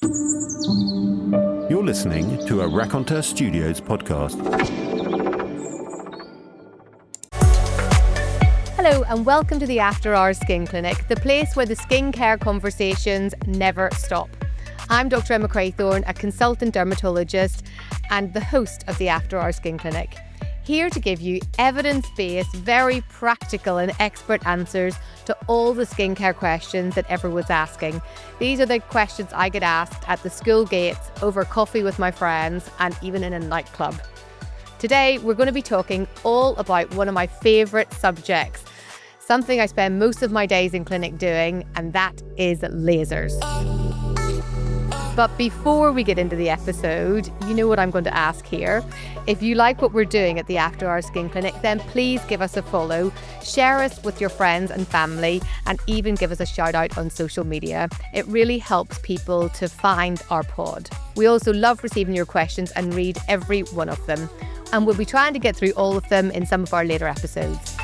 You're listening to a Raconteur Studios podcast. Hello and welcome to the After Hours Skin Clinic, the place where the skincare conversations never stop. I'm Dr. Emma Craythorne, a consultant dermatologist and the host of the After Hours Skin Clinic. Here to give you evidence-based, very practical and expert answers to all the skincare questions that everyone's asking. These are the questions I get asked at the school gates, over coffee with my friends, and even in a nightclub. Today, we're going to be talking all about one of my favourite subjects, something I spend most of my days in clinic doing, and that is lasers. But before we get into the episode, you know what I'm going to ask here. If you like what we're doing at the After Hours Skin Clinic, then please give us a follow, share us with your friends and family, and even give us a shout out on social media. It really helps people to find our pod. We also love receiving your questions and read every one of them. And we'll be trying to get through all of them in some of our later episodes.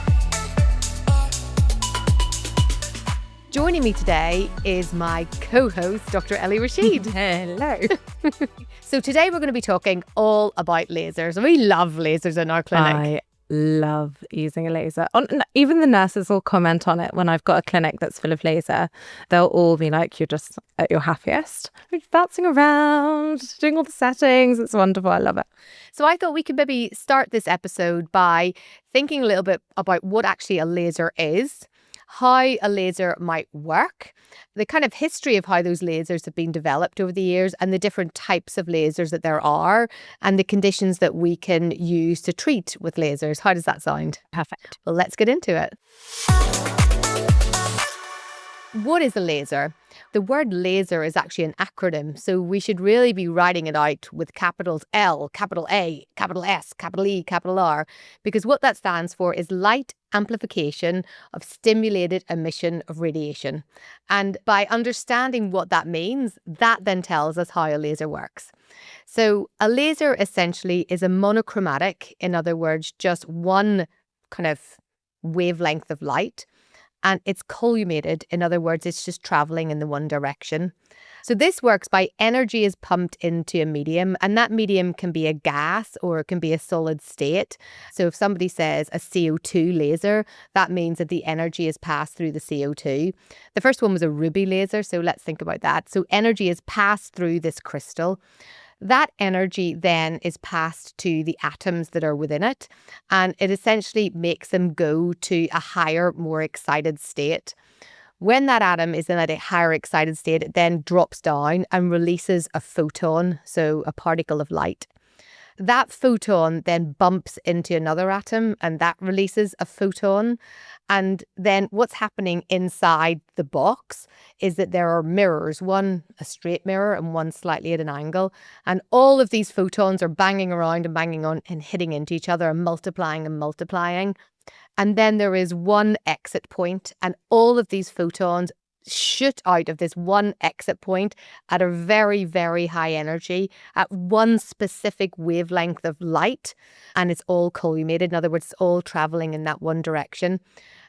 Joining me today is my co-host, Dr. Ellie Rashid. Hello. So today we're going to be talking all about lasers. We love lasers in our clinic. I love using a laser. Even the nurses will comment on it when I've got a clinic that's full of laser. They'll all be like, you're just at your happiest. You're bouncing around, doing all the settings. It's wonderful. I love it. So I thought we could maybe start this episode by thinking a little bit about what actually a laser is, how a laser might work, the kind of history of how those lasers have been developed over the years, and the different types of lasers that there are, and the conditions that we can use to treat with lasers. How does that sound? Perfect. Well, let's get into it. What is a laser? The word laser is actually an acronym, so we should really be writing it out with capitals L, capital A, capital S, capital E, capital R, because what that stands for is light amplification of stimulated emission of radiation. And by understanding what that means, that then tells us how a laser works. So a laser essentially is a monochromatic, in other words, just one kind of wavelength of light. And it's collimated, in other words, it's just traveling in the one direction. So this works by energy is pumped into a medium, and that medium can be a gas or it can be a solid state. So if somebody says a CO2 laser, that means that the energy is passed through the CO2. The first one was a ruby laser, so let's think about that. So energy is passed through this crystal. That energy then is passed to the atoms that are within it, and it essentially makes them go to a higher, more excited state. When that atom is in a higher excited state, it then drops down and releases a photon, so a particle of light. That photon then bumps into another atom and that releases a photon. And then what's happening inside the box is that there are mirrors, one a straight mirror and one slightly at an angle. And all of these photons are banging around and banging on and hitting into each other and multiplying and multiplying. And then there is one exit point, and all of these photons shoot out of this one exit point at a very, very high energy at one specific wavelength of light, and it's all collimated. In other words, it's all traveling in that one direction,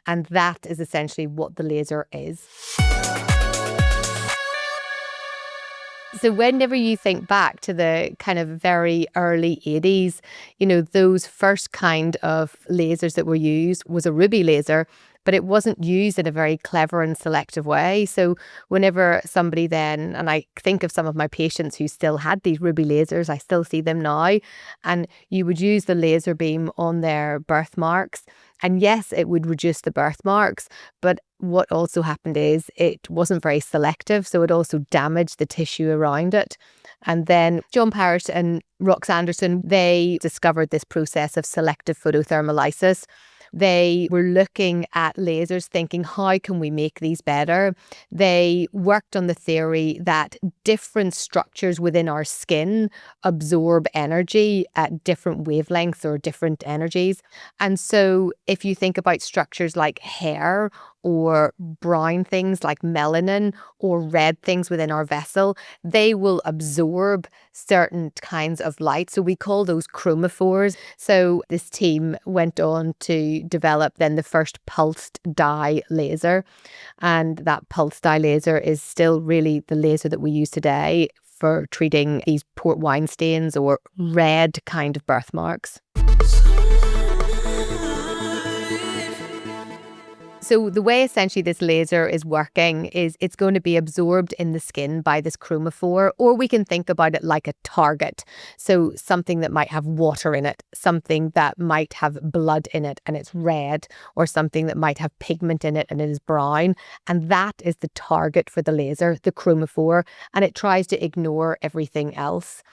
and that is essentially what the laser is. So whenever you think back to the kind of very early 80s, you know, those first kind of lasers that were used was a ruby laser, but it wasn't used in a very clever and selective way. So whenever somebody then, and I think of some of my patients who still had these ruby lasers, I still see them now, and you would use the laser beam on their birthmarks. And yes, it would reduce the birthmarks, but what also happened is it wasn't very selective, so it also damaged the tissue around it. And then John Parrott and Rox Anderson, they discovered this process of selective photothermolysis. They were looking at lasers thinking, how can we make these better? They worked on the theory that different structures within our skin absorb energy at different wavelengths or different energies. And so if you think about structures like hair or brown things like melanin or red things within our vessel, they will absorb certain kinds of light. So we call those chromophores. So this team went on to develop then the first pulsed dye laser. And that pulsed dye laser is still really the laser that we use today for treating these port wine stains or red kind of birthmarks. So the way essentially this laser is working is it's going to be absorbed in the skin by this chromophore, or we can think about it like a target. So something that might have water in it, something that might have blood in it and it's red, or something that might have pigment in it and it is brown. And that is the target for the laser, the chromophore, and it tries to ignore everything else.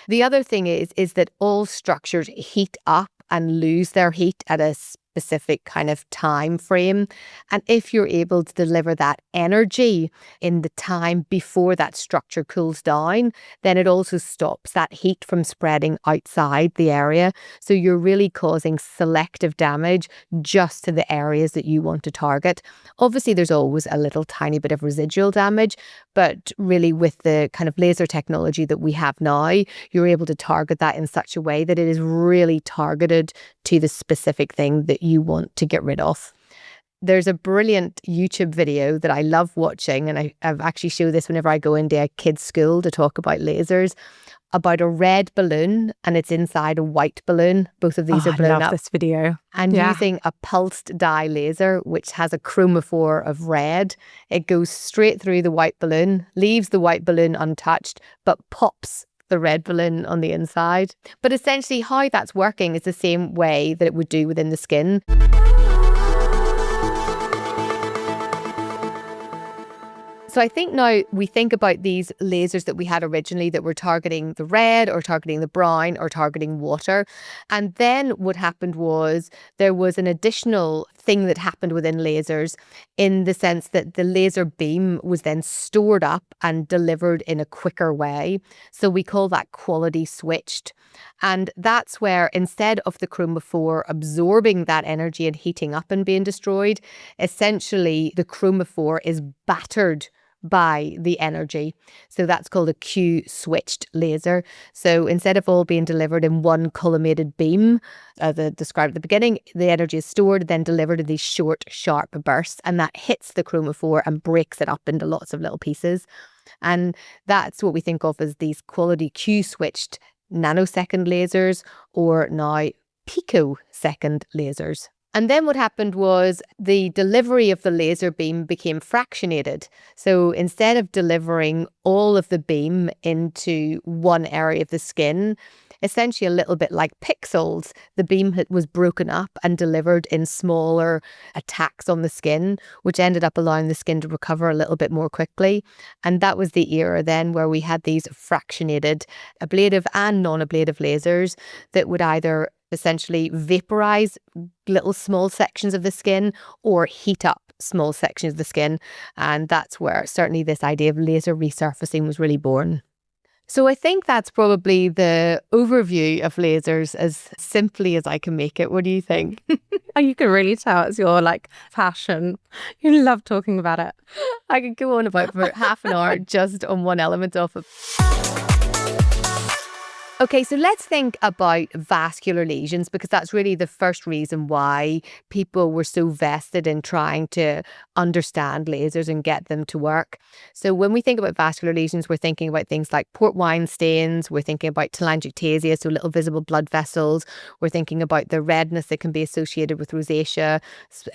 The other thing is that all structures heat up and lose their heat at a specific kind of time frame. And if you're able to deliver that energy in the time before that structure cools down, then it also stops that heat from spreading outside the area. So you're really causing selective damage just to the areas that you want to target. Obviously, there's always a little tiny bit of residual damage, but really with the kind of laser technology that we have now, you're able to target that in such a way that it is really targeted to the specific thing that you want to get rid of. There's a brilliant YouTube video that I love watching, and I've actually showed this whenever I go into a kid's school to talk about lasers, about a red balloon and it's inside a white balloon. Both of these are blown up. I love this video. And using a pulsed dye laser, which has a chromophore of red, it goes straight through the white balloon, leaves the white balloon untouched, but pops the red balloon on the inside. But essentially how that's working is the same way that it would do within the skin. So I think now we think about these lasers that we had originally that were targeting the red or targeting the brown or targeting water. And then what happened was there was an additional thing that happened within lasers in the sense that the laser beam was then stored up and delivered in a quicker way. So we call that quality switched. And that's where instead of the chromophore absorbing that energy and heating up and being destroyed, essentially the chromophore is battered by the energy. So that's called a Q-switched laser. So instead of all being delivered in one collimated beam, as I described at the beginning, the energy is stored, then delivered in these short, sharp bursts, and that hits the chromophore and breaks it up into lots of little pieces. And that's what we think of as these quality Q-switched nanosecond lasers, or now picosecond lasers. And then what happened was the delivery of the laser beam became fractionated. So instead of delivering all of the beam into one area of the skin, essentially a little bit like pixels, the beam was broken up and delivered in smaller attacks on the skin, which ended up allowing the skin to recover a little bit more quickly. And that was the era then where we had these fractionated ablative and non-ablative lasers that would either essentially vaporize little small sections of the skin or heat up small sections of the skin. And that's where certainly this idea of laser resurfacing was really born. So I think that's probably the overview of lasers as simply as I can make it. What do you think? You can really tell it's your passion. You love talking about it. I could go on about for half an hour just on one element of it. Okay, so let's think about vascular lesions, because that's really the first reason why people were so vested in trying to understand lasers and get them to work. So when we think about vascular lesions, we're thinking about things like port wine stains, we're thinking about telangiectasia, so little visible blood vessels, we're thinking about the redness that can be associated with rosacea,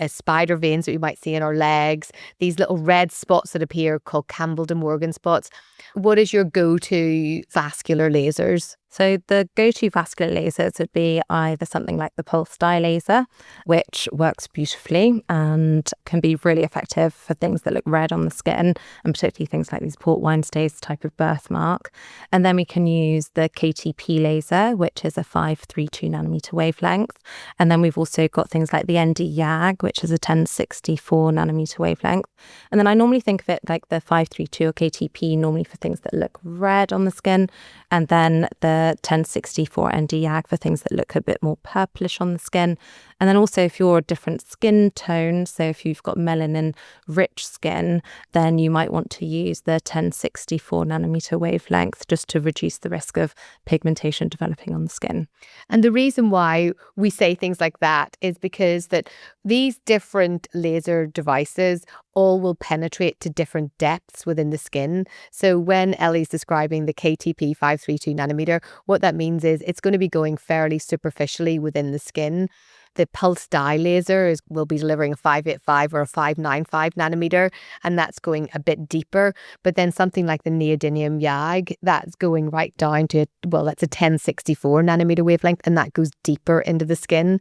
spider veins that we might see in our legs, these little red spots that appear called Campbell de Morgan spots. What is your go-to vascular lasers? So the go-to vascular lasers would be either something like the pulse dye laser, which works beautifully and can be really effective for things that look red on the skin, and particularly things like these port wine stains type of birthmark. And then we can use the KTP laser, which is a 532 nanometer wavelength. And then we've also got things like the ND-YAG, which is a 1064 nanometer wavelength. And then I normally think of it like the 532 or KTP normally for things that look red on the skin, and then the 1064 ND-YAG for things that look a bit more purplish on the skin. And then also if you're a different skin tone, so if you've got melanin-rich skin, then you might want to use the 1064 nanometer wavelength just to reduce the risk of pigmentation developing on the skin. And the reason why we say things like that is because that these different laser devices all will penetrate to different depths within the skin. So when Ellie's describing the KTP 532 nanometer, what that means is it's going to be going fairly superficially within the skin. The pulse dye laser will be delivering a 585 or a 595 nanometer, and that's going a bit deeper. But then something like the neodymium YAG, that's going right down to, well, that's a 1064 nanometer wavelength, and that goes deeper into the skin.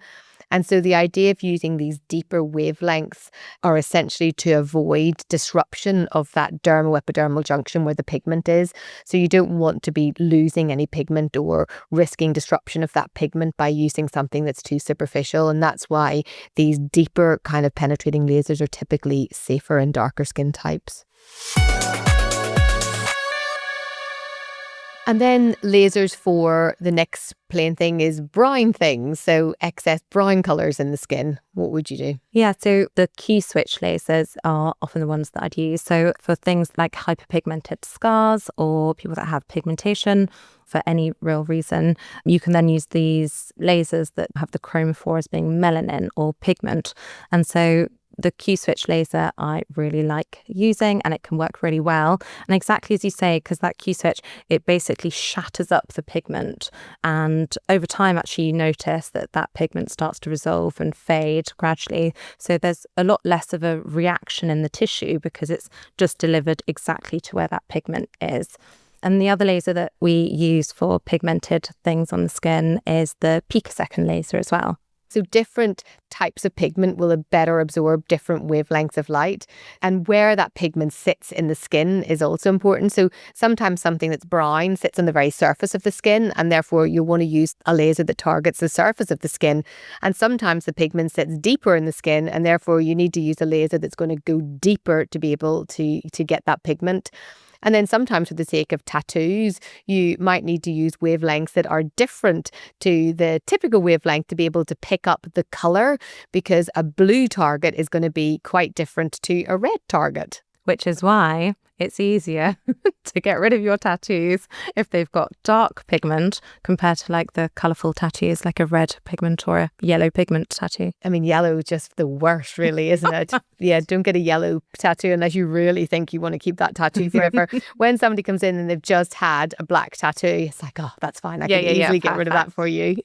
And so the idea of using these deeper wavelengths are essentially to avoid disruption of that dermoepidermal junction where the pigment is. So you don't want to be losing any pigment or risking disruption of that pigment by using something that's too superficial. And that's why these deeper kind of penetrating lasers are typically safer in darker skin types. And then lasers for the next plain thing is brown things. So excess brown colours in the skin. What would you do? Yeah, so the Q switch lasers are often the ones that I'd use. So for things like hyperpigmented scars or people that have pigmentation for any real reason, you can then use these lasers that have the chromophore as being melanin or pigment. And so the Q switch laser I really like using, and it can work really well. And exactly as you say, because that Q switch, it basically shatters up the pigment. And over time, actually, you notice that that pigment starts to resolve and fade gradually. So there's a lot less of a reaction in the tissue because it's just delivered exactly to where that pigment is. And the other laser that we use for pigmented things on the skin is the picosecond laser as well. So different types of pigment will better absorb different wavelengths of light. And where that pigment sits in the skin is also important. So sometimes something that's brown sits on the very surface of the skin, and therefore you'll want to use a laser that targets the surface of the skin. And sometimes the pigment sits deeper in the skin, and therefore you need to use a laser that's going to go deeper to be able to get that pigment. And then sometimes for the sake of tattoos, you might need to use wavelengths that are different to the typical wavelength to be able to pick up the colour, because a blue target is going to be quite different to a red target. Which is why it's easier to get rid of your tattoos if they've got dark pigment compared to like the colourful tattoos like a red pigment or a yellow pigment tattoo. I mean, yellow is just the worst, really, isn't it? Yeah, don't get a yellow tattoo unless you really think you want to keep that tattoo forever. When somebody comes in and they've just had a black tattoo, it's like, oh, that's fine. I can easily get rid of that for you.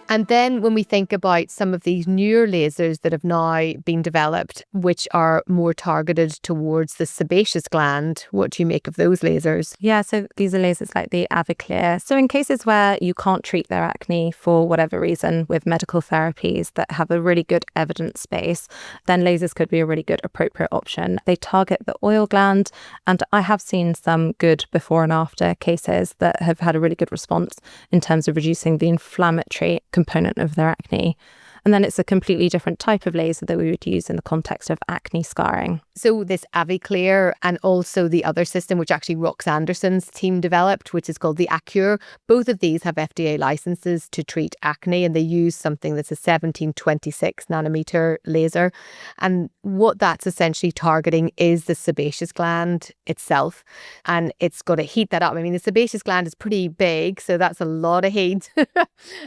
And then when we think about some of these newer lasers that have now been developed, which are more targeted towards the sebaceous gland, what do you make of those lasers? Yeah, so these are lasers like the Aviclear. So in cases where you can't treat their acne for whatever reason with medical therapies that have a really good evidence base, then lasers could be a really good appropriate option. They target the oil gland, and I have seen some good before and after cases that have had a really good response in terms of reducing the inflammatory component of their acne. And then it's a completely different type of laser that we would use in the context of acne scarring. So this Aviclear and also the other system, which actually Rox Anderson's team developed, which is called the Acure, both of these have FDA licenses to treat acne, and they use something that's a 1726 nanometer laser. And what that's essentially targeting is the sebaceous gland itself. And it's got to heat that up. I mean, the sebaceous gland is pretty big, so that's a lot of heat.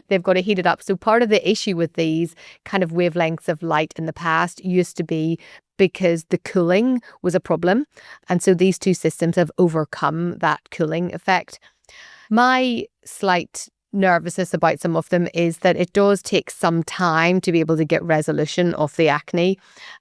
They've got to heat it up. So part of the issue with these kind of wavelengths of light in the past used to be because the cooling was a problem. And so these two systems have overcome that cooling effect. My slight nervousness about some of them is that it does take some time to be able to get resolution of the acne.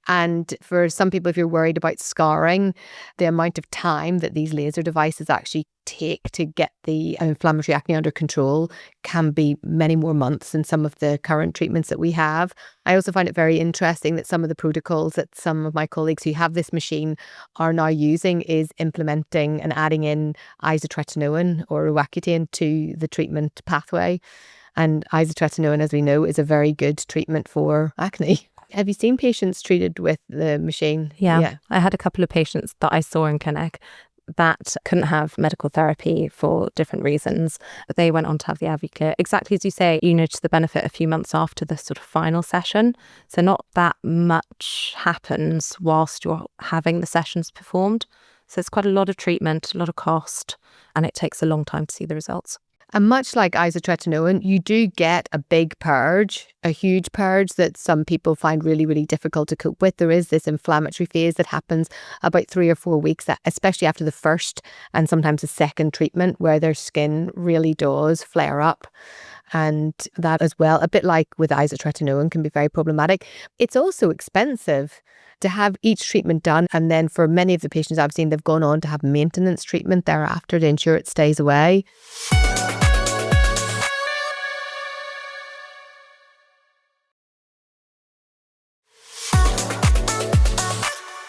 And for some people, if you're worried about scarring, the amount of time that these laser devices actually take to get the inflammatory acne under control can be many more months than some of the current treatments that we have. I also find it very interesting that some of the protocols that some of my colleagues who have this machine are now using is implementing and adding in isotretinoin or Roaccutane to the treatment pathway. And isotretinoin, as we know, is a very good treatment for acne. Have you seen patients treated with the machine? Yeah. I had a couple of patients that I saw in clinic. that couldn't have medical therapy for different reasons. They went on to have the AviClear. Exactly as you say, you notice the benefit a few months after the sort of final session. So not that much happens whilst you're having the sessions performed. So it's quite a lot of treatment, a lot of cost, and it takes a long time to see the results. And much like isotretinoin, you do get a big purge, a huge purge that some people find really, really difficult to cope with. There is this inflammatory phase that happens about 3 or 4 weeks, especially after the first and sometimes the second treatment, where their skin really does flare up. And that as well, a bit like with isotretinoin, can be very problematic. It's also expensive to have each treatment done. And then for many of the patients I've seen, they've gone on to have maintenance treatment thereafter to ensure it stays away.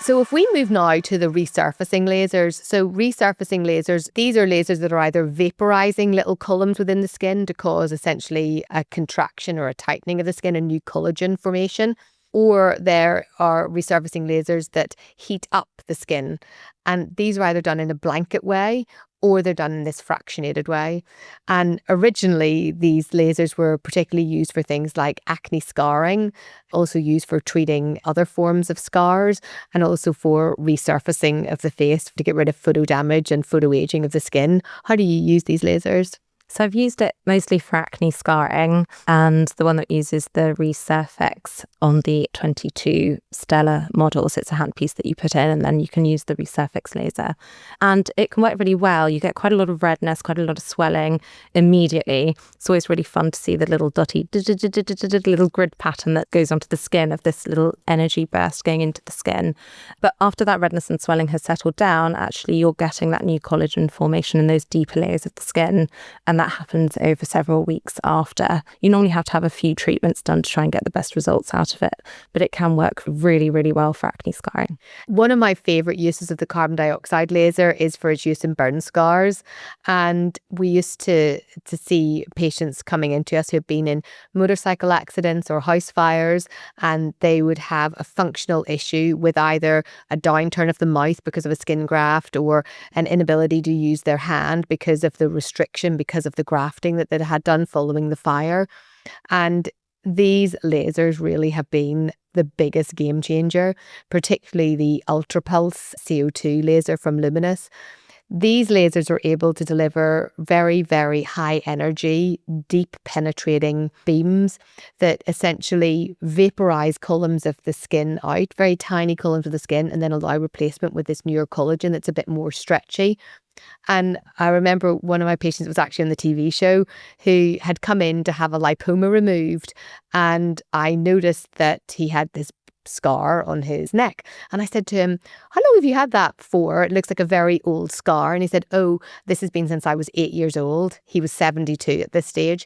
So if we move now to the resurfacing lasers, so resurfacing lasers, these are lasers that are either vaporizing little columns within the skin to cause essentially a contraction or a tightening of the skin, a new collagen formation, or there are resurfacing lasers that heat up the skin. And these are either done in a blanket way or they're done in this fractionated way. And originally, these lasers were particularly used for things like acne scarring, also used for treating other forms of scars, and also for resurfacing of the face to get rid of photo damage and photo aging of the skin. How do you use these lasers? So I've used it mostly for acne scarring, and the one that uses the Resurfex on the 22 Stella models. It's a handpiece that you put in, and then you can use the Resurfex laser. And it can work really well. You get quite a lot of redness, quite a lot of swelling immediately. It's always really fun to see the little dotty, little grid pattern that goes onto the skin of this little energy burst going into the skin. But after that redness and swelling has settled down, actually you're getting that new collagen formation in those deeper layers of the skin. And that happens over several weeks after. You normally have to have a few treatments done to try and get the best results out of it, but it can work really, really well for acne scarring. One of my favourite uses of the carbon dioxide laser is for its use in burn scars. And we used to see patients coming into us who have been in motorcycle accidents or house fires, and they would have a functional issue with either a downturn of the mouth because of a skin graft or an inability to use their hand because of the restriction, because of the grafting that they'd had done following the fire. And these lasers really have been the biggest game changer, particularly the ultra pulse CO2 laser from Luminous. These lasers are able to deliver very, very high energy, deep penetrating beams that essentially vaporize columns of the skin out, very tiny columns of the skin, and then allow replacement with this newer collagen that's a bit more stretchy. And I remember one of my patients was actually on the TV show who had come in to have a lipoma removed. And I noticed that he had this scar on his neck. And I said to him, "How long have you had that for? It looks like a very old scar." And he said, "Oh, this has been since I was 8 years old." He was 72 at this stage.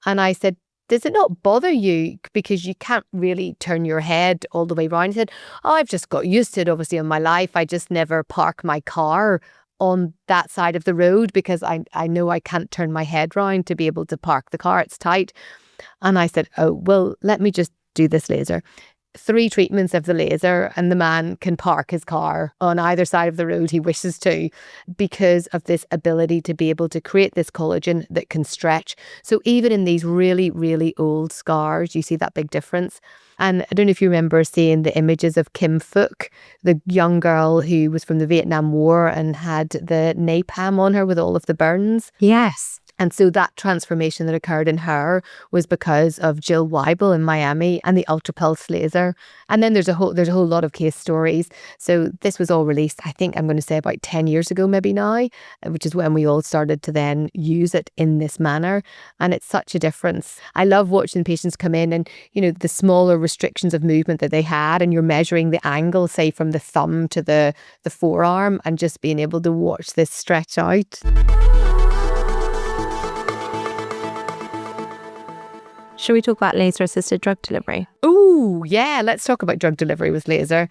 And I said, "Does it not bother you because you can't really turn your head all the way around?" He said, "Oh, I've just got used to it, obviously, in my life. I just never park my car on that side of the road because I know I can't turn my head round to be able to park the car. It's tight." And I said, "Oh, well, let me just do this laser." 3 treatments of the laser and the man can park his car on either side of the road he wishes to, because of this ability to be able to create this collagen that can stretch. So even in these really, really old scars, you see that big difference. And I don't know if you remember seeing the images of Kim Phuc, the young girl who was from the Vietnam War and had the napalm on her with all of the burns. Yes. And so that transformation that occurred in her was because of Jill Weibel in Miami and the ultrapulse laser. And then there's a whole lot of case stories. So this was all released, I think I'm going to say about 10 years ago, maybe now, which is when we all started to then use it in this manner. And it's such a difference. I love watching patients come in and, you know, the smaller restrictions of movement that they had, and you're measuring the angle, say from the thumb to the forearm, and just being able to watch this stretch out. Shall we talk about laser-assisted drug delivery? Ooh, yeah, let's talk about drug delivery with laser.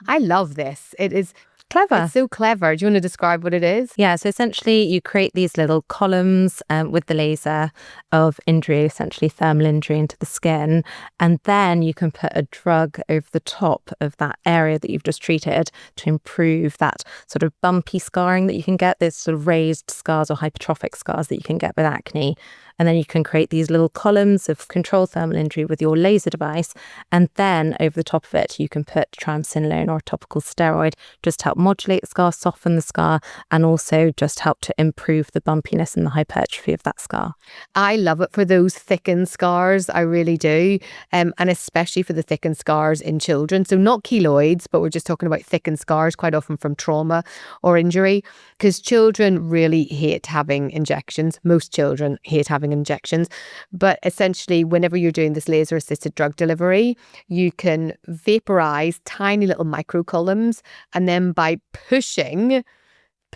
I love this. It is Clever. It's so clever. Do you want to describe what it is? Yeah, so essentially you create these little columns with the laser of injury, essentially thermal injury into the skin. And then you can put a drug over the top of that area that you've just treated to improve that sort of bumpy scarring that you can get, those sort of raised scars or hypertrophic scars that you can get with acne. And then you can create these little columns of controlled thermal injury with your laser device. And then over the top of it, you can put triamcinolone or a topical steroid just to help modulate the scar, soften the scar, and also just help to improve the bumpiness and the hypertrophy of that scar. I love it for those thickened scars. I really do. And especially for the thickened scars in children. So not keloids, but we're just talking about thickened scars quite often from trauma or injury, because children really hate having injections. Most children hate having injections. But essentially, whenever you're doing this laser assisted drug delivery, you can vaporize tiny little microcolumns, and then by pushing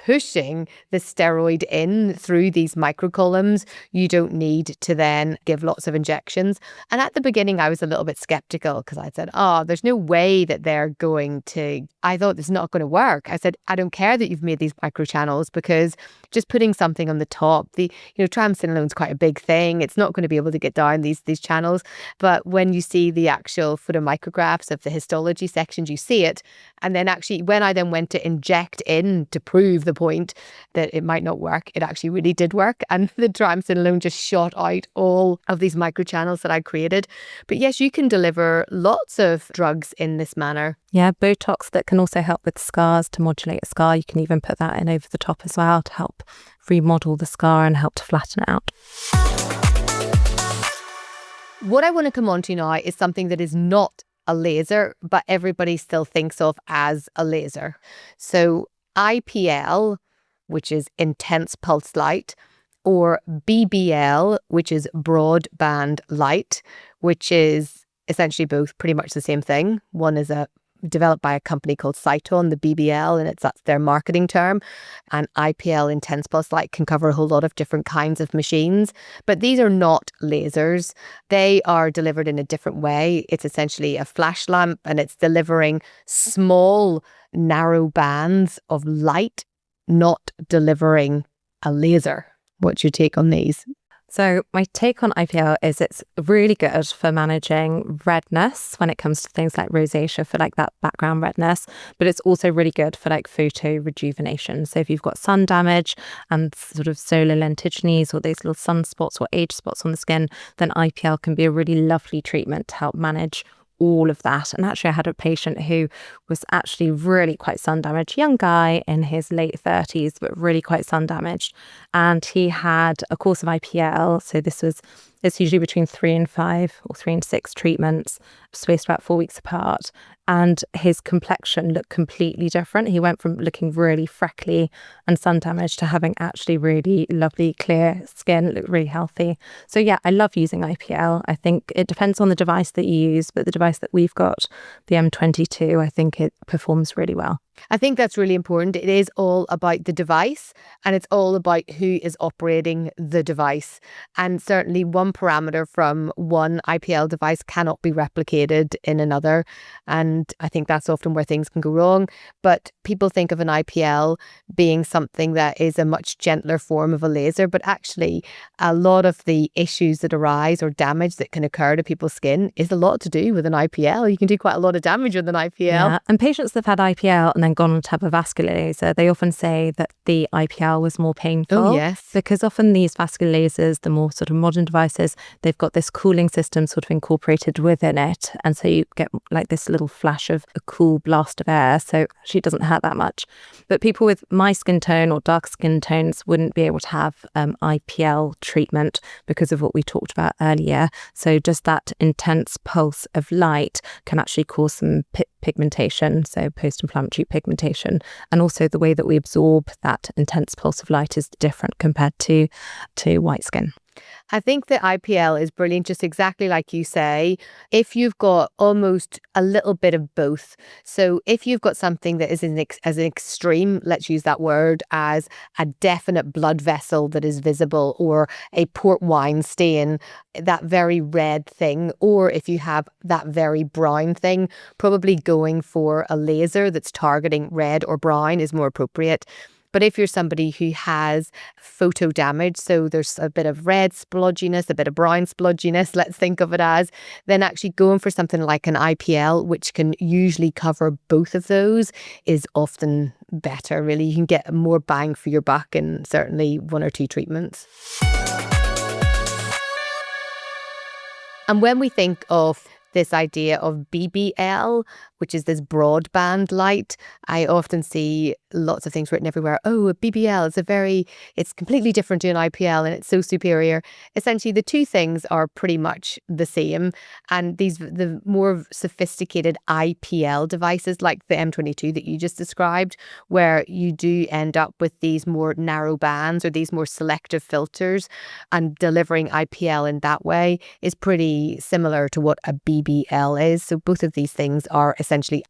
the steroid in through these microcolumns, you don't need to then give lots of injections. And at the beginning, I was a little bit skeptical because I said, oh, there's no way that they're going to, I thought this is not going to work. I said, I don't care that you've made these microchannels, because just putting something on the top, triamcinolone is quite a big thing. It's not going to be able to get down these channels. But when you see the actual photomicrographs of the histology sections, you see it. And then actually, when I then went to inject in to prove the point that it might not work, it actually really did work. And the triamcinolone just shot out all of these microchannels that I created. But yes, you can deliver lots of drugs in this manner. Yeah, Botox that can also help with scars, to modulate a scar. You can even put that in over the top as well to help remodel the scar and help to flatten it out. What I want to come on to now is something that is not a laser, but everybody still thinks of as a laser. So IPL, which is intense pulse light, or BBL, which is broadband light, which is essentially both pretty much the same thing. One is developed by a company called Craythorne, the BBL, and that's their marketing term. And IPL, intense pulse light, can cover a whole lot of different kinds of machines. But these are not lasers. They are delivered in a different way. It's essentially a flash lamp, and it's delivering small, narrow bands of light, not delivering a laser. What's your take on these? So my take on IPL is it's really good for managing redness when it comes to things like rosacea, for like that background redness, but it's also really good for like photo rejuvenation. So if you've got sun damage and sort of solar lentiginous or those little sunspots or age spots on the skin, then IPL can be a really lovely treatment to help manage all of that. And actually I had a patient who was actually really quite sun damaged, young guy in his late 30s, but really quite sun damaged. And he had a course of IPL. So it's usually between 3 and 5 or 3 and 6 treatments, spaced about 4 weeks apart. And his complexion looked completely different. He went from looking really freckly and sun damaged to having actually really lovely, clear skin, looked really healthy. So yeah, I love using IPL. I think it depends on the device that you use, but the device that we've got, the M22, I think it performs really well. I think that's really important. It is all about the device, and it's all about who is operating the device. And certainly one parameter from one IPL device cannot be replicated in another. And I think that's often where things can go wrong. But people think of an IPL being something that is a much gentler form of a laser. But actually, a lot of the issues that arise or damage that can occur to people's skin is a lot to do with an IPL. You can do quite a lot of damage with an IPL. Yeah. And patients that have had IPL and then gone on to have a vascular laser, they often say that the IPL was more painful. Oh, yes. Because often these vascular lasers, the more sort of modern devices, they've got this cooling system sort of incorporated within it. And so you get like this little flash of a cool blast of air. So actually it doesn't hurt that much. But people with my skin tone or dark skin tones wouldn't be able to have IPL treatment because of what we talked about earlier. So just that intense pulse of light can actually cause some pigmentation, so post-inflammatory pigmentation. And also the way that we absorb that intense pulse of light is different compared to white skin. I think the IPL is brilliant, just exactly like you say. If you've got almost a little bit of both. So if you've got something that is as an extreme, let's use that word, as a definite blood vessel that is visible, or a port wine stain, that very red thing, or if you have that very brown thing, probably going for a laser that's targeting red or brown is more appropriate. But if you're somebody who has photo damage, so there's a bit of red splodginess, a bit of brown splodginess, let's think of it as, then actually going for something like an IPL, which can usually cover both of those, is often better, really. You can get more bang for your buck in certainly 1 or 2 treatments. And when we think of this idea of BBL, which is this broadband light, I often see lots of things written everywhere. Oh, a BBL it's completely different to an IPL and it's so superior. Essentially, the two things are pretty much the same. And the more sophisticated IPL devices like the M22 that you just described, where you do end up with these more narrow bands or these more selective filters, and delivering IPL in that way is pretty similar to what a BBL is. So both of these things are essentially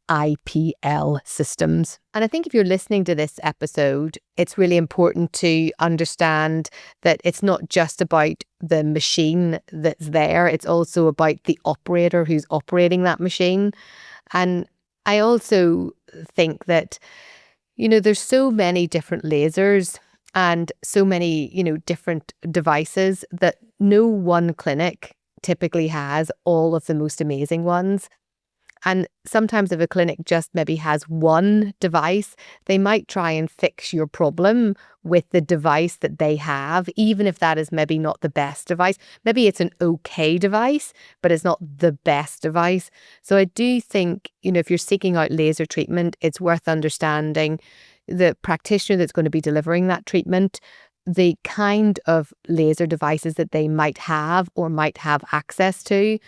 IPL systems. And I think if you're listening to this episode, it's really important to understand that it's not just about the machine that's there, it's also about the operator who's operating that machine. And I also think that, there's so many different lasers and so many, different devices that no one clinic typically has all of the most amazing ones. And sometimes if a clinic just maybe has one device, they might try and fix your problem with the device that they have, even if that is maybe not the best device. Maybe it's an okay device, but it's not the best device. So I do think, if you're seeking out laser treatment, it's worth understanding the practitioner that's going to be delivering that treatment, the kind of laser devices that they might have or might have access to,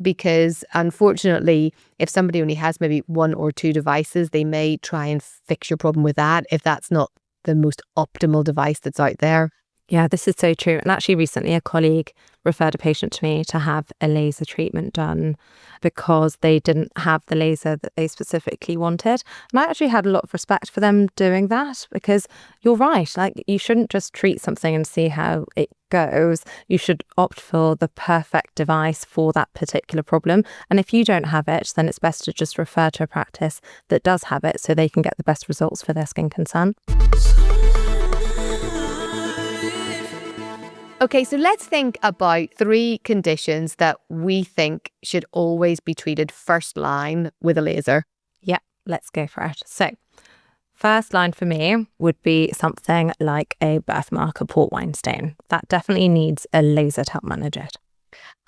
because unfortunately, if somebody only has maybe 1 or 2 devices, they may try and fix your problem with that if that's not the most optimal device that's out there. Yeah, this is so true. And actually recently a colleague referred a patient to me to have a laser treatment done because they didn't have the laser that they specifically wanted. And I actually had a lot of respect for them doing that, because you're right. Like, you shouldn't just treat something and see how it goes. You should opt for the perfect device for that particular problem. And if you don't have it, then it's best to just refer to a practice that does have it so they can get the best results for their skin concern. Okay, so let's think about 3 conditions that we think should always be treated first line with a laser. Yeah, let's go for it. So, first line for me would be something like a birthmark, a port wine stain. That definitely needs a laser to help manage it.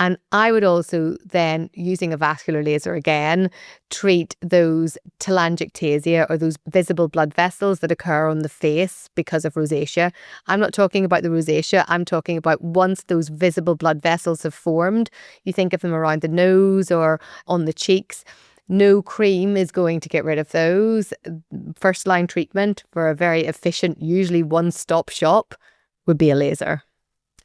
And I would also then, using a vascular laser again, treat those telangiectasia, or those visible blood vessels that occur on the face because of rosacea. I'm not talking about the rosacea, I'm talking about once those visible blood vessels have formed, you think of them around the nose or on the cheeks. No cream is going to get rid of those. First line treatment for a very efficient, usually one-stop shop, would be a laser.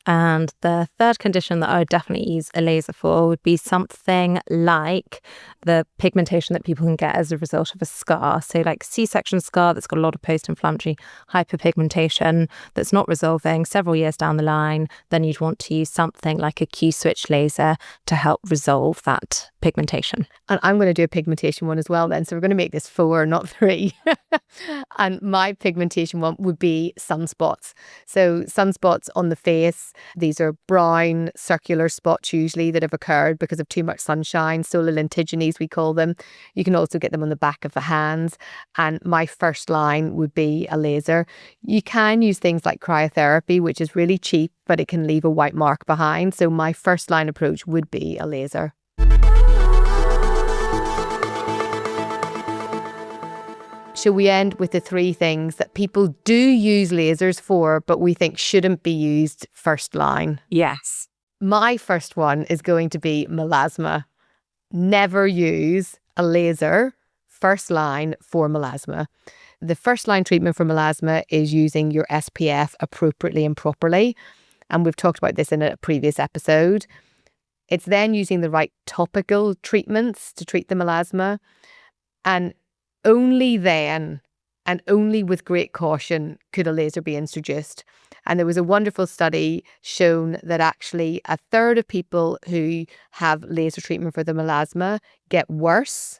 And the third condition that I would definitely use a laser for would be something like the pigmentation that people can get as a result of a scar. So like C-section scar that's got a lot of post-inflammatory hyperpigmentation that's not resolving several years down the line, then you'd want to use something like a Q-switch laser to help resolve that pigmentation. And I'm going to do a pigmentation one as well then. So we're going to make this 4, not 3. And my pigmentation one would be sunspots. So sunspots on the face. These are brown circular spots usually that have occurred because of too much sunshine, solar lentigines we call them. You can also get them on the back of the hands. And my first line would be a laser. You can use things like cryotherapy, which is really cheap, but it can leave a white mark behind. So my first line approach would be a laser. Shall we end with the 3 things that people do use lasers for, but we think shouldn't be used first line? Yes. My first one is going to be melasma. Never use a laser first line for melasma. The first line treatment for melasma is using your SPF appropriately and properly. and we've talked about this in a previous episode. It's then using the right topical treatments to treat the melasma. And only then, and only with great caution, could a laser be introduced. And there was a wonderful study shown that actually a third of people who have laser treatment for the melasma get worse.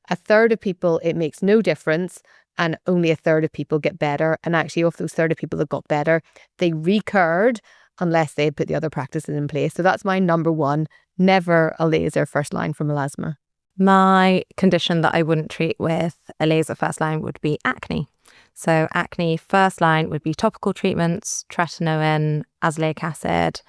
A third of people, it makes no difference. And only a third of people get better. And actually, of those third of people that got better, they recurred unless they had put the other practices in place. So that's my number one, never a laser first line for melasma. My condition that I wouldn't treat with a laser first line would be acne. So acne first line would be topical treatments, tretinoin, azelaic acid,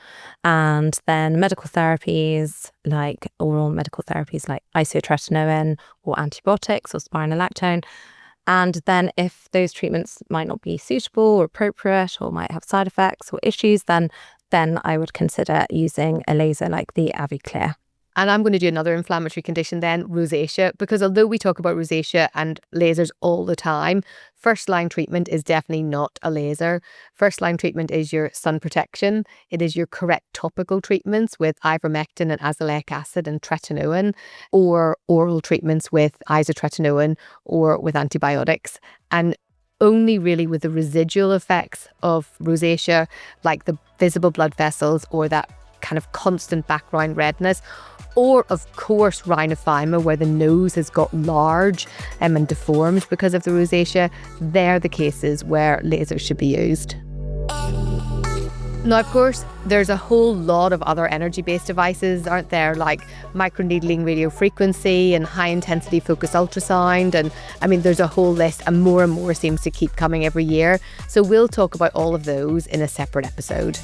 and then medical therapies like oral medical therapies like isotretinoin or antibiotics or spironolactone. And then if those treatments might not be suitable or appropriate or might have side effects or issues, then I would consider using a laser like the AviClear. And I'm going to do another inflammatory condition then, rosacea, because although we talk about rosacea and lasers all the time, first line treatment is definitely not a laser. First line treatment is your sun protection. It is your correct topical treatments with ivermectin and azelaic acid and tretinoin, or oral treatments with isotretinoin or with antibiotics. And only really with the residual effects of rosacea, like the visible blood vessels or that kind of constant background redness, or of course rhinophyma, where the nose has got large and deformed because of the rosacea. They're the cases where lasers should be used. Now, of course, there's a whole lot of other energy-based devices, aren't there, like microneedling radiofrequency and high-intensity focused ultrasound. And I mean, there's a whole list, and more seems to keep coming every year. So we'll talk about all of those in a separate episode.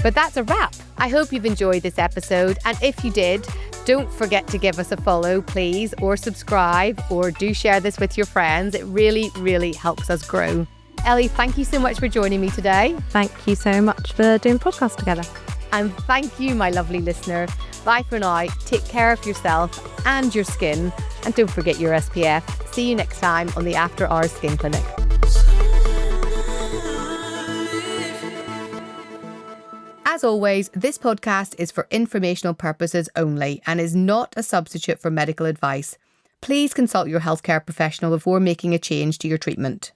But that's a wrap. I hope you've enjoyed this episode. And if you did, don't forget to give us a follow, please, or subscribe, or do share this with your friends. It really, really helps us grow. Ellie, thank you so much for joining me today. Thank you so much for doing the podcast together. And thank you, my lovely listener. Bye for now. Take care of yourself and your skin. And don't forget your SPF. See you next time on the After Hours Skin Clinic. As always, this podcast is for informational purposes only and is not a substitute for medical advice. Please consult your healthcare professional before making a change to your treatment.